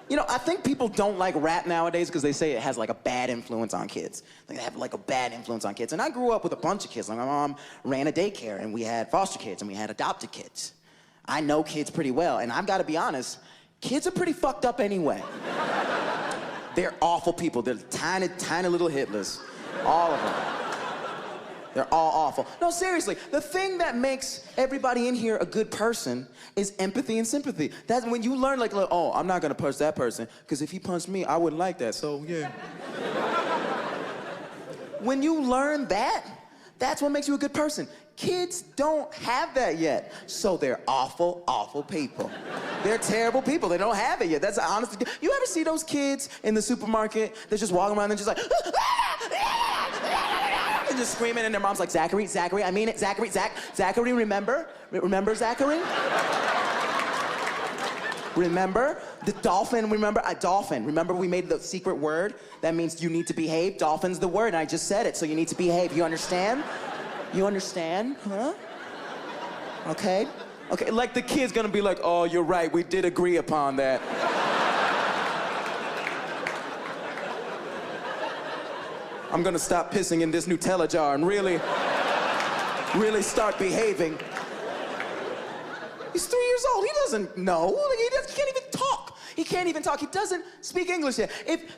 You know, I think people don't like rap nowadays because they say it has like a bad influence on kids. Like they have like a bad influence on kids. And I grew up with a bunch of kids. Like my mom ran a daycare and we had foster kids and we had adopted kids. I know kids pretty well, and I've got to be honest, kids are pretty fucked up anyway. They're awful people. They're tiny, tiny little Hitlers. All of them. They're all awful. No, seriously, the thing that makes everybody in here a good person is empathy and sympathy. That's when you learn, like, oh, I'm not gonna punch that person, because if he punched me, I wouldn't like that, so yeah. When you learn that, that's what makes you a good person. Kids don't have that yet, so they're awful, awful people. They're terrible people. They don't have it yet. That's honestly. You ever see those kids in the supermarket? They're just walking around and just like, and just screaming, and their mom's like, Zachary, Zachary, I mean it, Zachary, Zachary, remember? Remember Zachary? Remember? The dolphin, remember? A dolphin. Remember we made the secret word? That means you need to behave. Dolphin's the word, and I just said it, so you need to behave. You understand? You understand? Huh? Okay? Okay, like the kid's gonna be like, oh, you're right, we did agree upon that. I'm gonna stop pissing in this Nutella jar and really start behaving. He's 3 years old, he doesn't know. He can't even talk. He can't even talk, he doesn't speak English yet.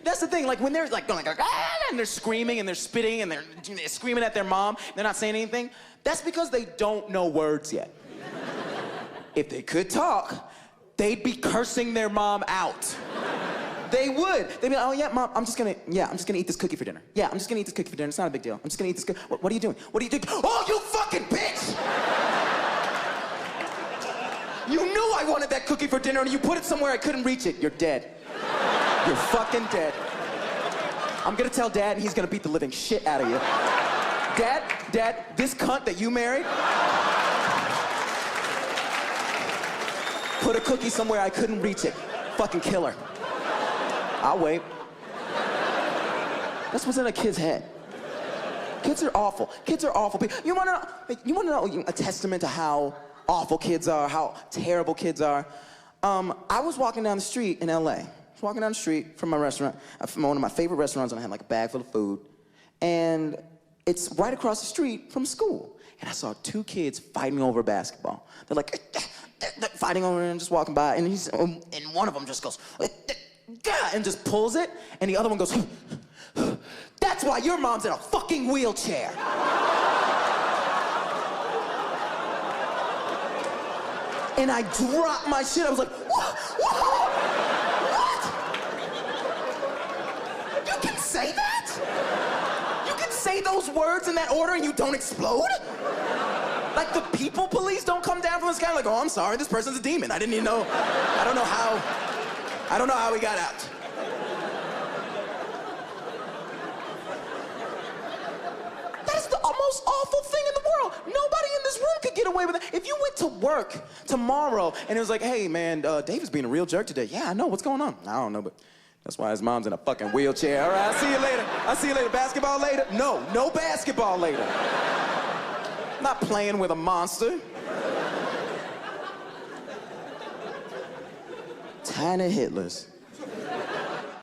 That's the thing, like when they're like going like, ah, and they're screaming and they're spitting and they're screaming at their mom, they're not saying anything, that's because they don't know words yet. If they could talk, they'd be cursing their mom out. They would. They'd be like, oh yeah, mom, I'm just gonna eat this cookie for dinner. Yeah, I'm just gonna eat this cookie for dinner, it's not a big deal. I'm just gonna eat this cookie. What are you doing? What are you doing? Oh, you fucking bitch! You knew I wanted that cookie for dinner and you put it somewhere I couldn't reach it. You're dead. You're fucking dead. I'm gonna tell Dad and he's gonna beat the living shit out of you. Dad, this cunt that you married, put a cookie somewhere I couldn't reach it. Fucking kill her. I'll wait. That's what's in a kid's head. Kids are awful. Kids are awful people. You wanna know a testament to how awful kids are, how terrible kids are? I was walking down the street in LA. I was walking down the street from my restaurant, from one of my favorite restaurants, and I had like a bag full of food. And it's right across the street from school. And I saw two kids fighting over basketball. They're like, fighting over it and just walking by. And one of them just goes, and just pulls it. And the other one goes, that's why your mom's in a fucking wheelchair. And I dropped my shit. I was like, what? You can say that? You can say those words in that order and you don't explode? Like the people police don't come down from the sky like, oh, I'm sorry, this person's a demon. I didn't even know. I don't know how he got out. That's the most awful thing in the world. Nobody in this room could get away with it. If you went to work tomorrow and it was like, hey man, David's being a real jerk today. Yeah, I know, what's going on? I don't know, but that's why his mom's in a fucking wheelchair. All right, I'll see you later. I'll see you later. Basketball later? No basketball later. I'm not playing with a monster. Tiny Hitlers.